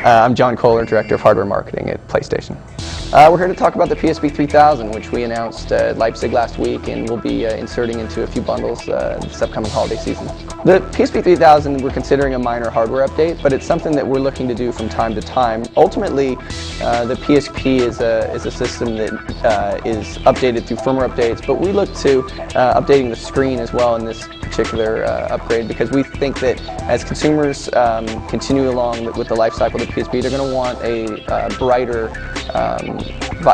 I'm John Kohler, Director of Hardware Marketing at PlayStation. We're here to talk about the PSP 3000, which we announced at Leipzig last week, and we'll be inserting into a few bundles this upcoming holiday season. The PSP 3000, we're considering a minor hardware update, but it's something that we're looking to do from time to time. Ultimately, the PSP is a system that is updated through firmware updates, but we look to updating the screen as well in this particular upgrade, because we think that as consumers continue along with the life cycle of the PSP, they're going to want a brighter,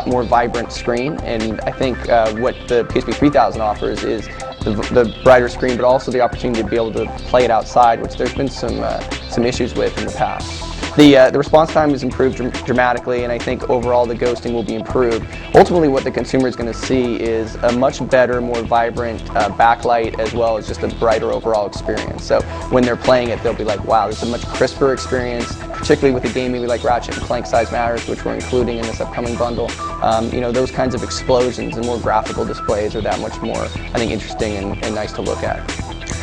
more vibrant screen. And I think what the PSP 3000 offers is the brighter screen, but also the opportunity to be able to play it outside, which there's been some issues with in the past. The response time is improved dramatically, and I think overall the ghosting will be improved. Ultimately, what the consumer is going to see is a much better, more vibrant backlight, as well as just a brighter overall experience. So when they're playing it, they'll be like, wow, this is a much crisper experience, particularly with the game maybe like Ratchet and Clank Size Matters, which we're including in this upcoming bundle. You know, those kinds of explosions and more graphical displays are that much more, I think, interesting and nice to look at.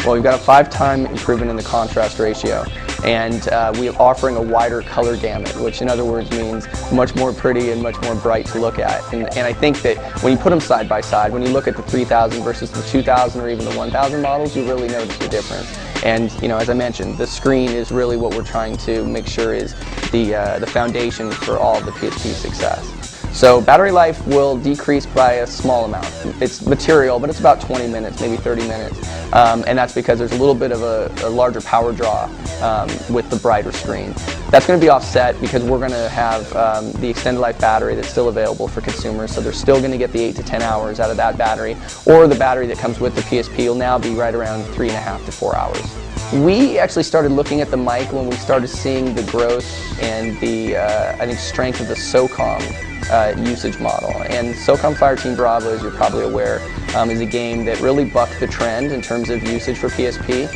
Well, we've got a 5-time improvement in the contrast ratio, and we are offering a wider color gamut, which in other words means much more pretty and much more bright to look at. And I think that when you put them side by side, when you look at the 3000 versus the 2000 or even the 1000 models, you really notice the difference. And you know, as I mentioned, the screen is really what we're trying to make sure is the foundation for all of the PSP success. So battery life will decrease by a small amount. It's material, but it's about 20 minutes, maybe 30 minutes. And that's because there's a little bit of a larger power draw with the brighter screen. That's going to be offset because we're going to have the extended life battery that's still available for consumers. So they're still going to get the 8 to 10 hours out of that battery, or the battery that comes with the PSP will now be right around 3.5 to 4 hours. We actually started looking at the mic when we started seeing the growth and the, I think, strength of the SOCOM usage model. And SOCOM Fireteam Bravo, as you're probably aware, is a game that really bucked the trend in terms of usage for PSP.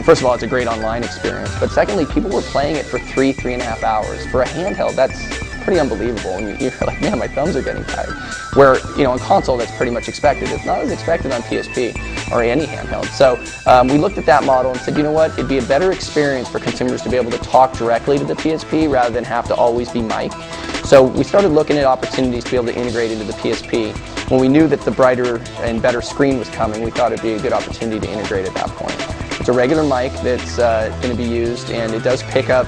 First of all, it's a great online experience, but secondly, people were playing it for 3.5 hours. For a handheld, that's pretty unbelievable, and you're like, man, my thumbs are getting tired. Where, you know, on console, that's pretty much expected. It's not as expected on PSP or any handheld. So we looked at that model and said, you know what, it'd be a better experience for consumers to be able to talk directly to the PSP rather than have to always be mic'd. So we started looking at opportunities to be able to integrate into the PSP. When we knew that the brighter and better screen was coming, we thought it'd be a good opportunity to integrate at that point. It's a regular mic that's going to be used, and it does pick up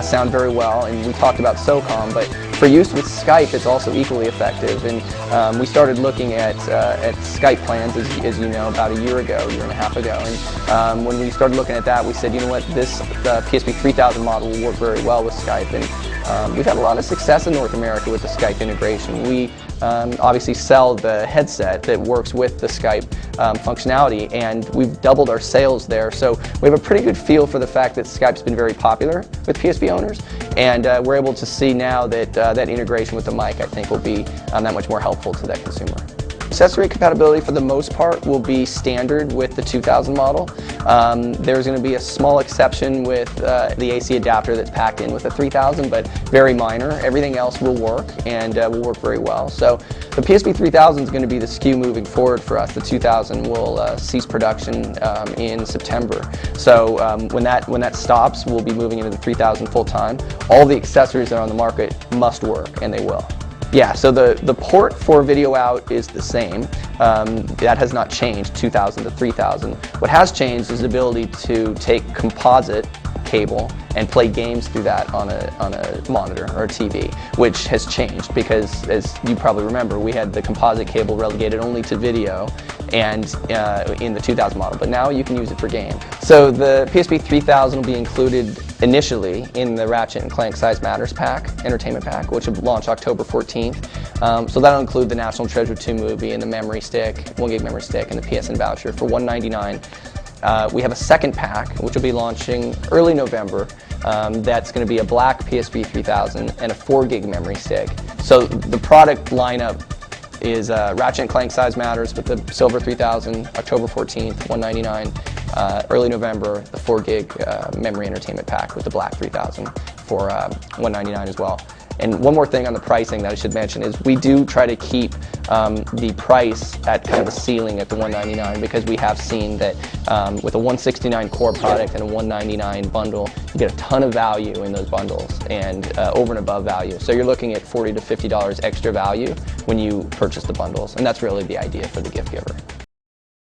sound very well, and we talked about SOCOM, but for use with Skype, it's also equally effective. And we started looking at Skype plans, as you know, about a year and a half ago. And when we started looking at that, we said, you know what, this PSP 3000 model will work very well with Skype. And we've had a lot of success in North America with the Skype integration. We obviously sell the headset that works with the Skype functionality, and we've doubled our sales there. So we have a pretty good feel for the fact that Skype's been very popular with PSP owners, and we're able to see now that that integration with the mic, I think, will be that much more helpful to that consumer. Accessory compatibility for the most part will be standard with the 2000 model. There's going to be a small exception with the AC adapter that's packed in with the 3000, but very minor. Everything else will work, and will work very well. So the PSP 3000 is going to be the SKU moving forward for us. The 2000 will cease production in September. So when that stops, we'll be moving into the 3000 full time. All the accessories that are on the market must work, and they will. Yeah, so the port for video out is the same. That has not changed, 2000 to 3000. What has changed is the ability to take composite cable and play games through that on a monitor or a TV, which has changed because, as you probably remember, we had the composite cable relegated only to video and in the 2000 model, but now you can use it for games. So the PSP 3000 will be included initially in the Ratchet and Clank Size Matters pack, entertainment pack, which will launch October 14th. So that'll include the National Treasure 2 movie and the memory stick, 1 gig memory stick, and the PSN voucher for $199. We have a second pack, which will be launching early November. That's going to be a black PSP 3000 and a 4 gig memory stick. So the product lineup is Ratchet and Clank Size Matters with the silver 3000, October 14th, $199. Early November, the 4 gig memory entertainment pack with the black 3000 for $199 as well. And one more thing on the pricing that I should mention is we do try to keep the price at kind of a ceiling at the $199, because we have seen that with a $169 core product and a $199 bundle, you get a ton of value in those bundles and over and above value. So you're looking at $40 to $50 extra value when you purchase the bundles, and that's really the idea for the gift giver.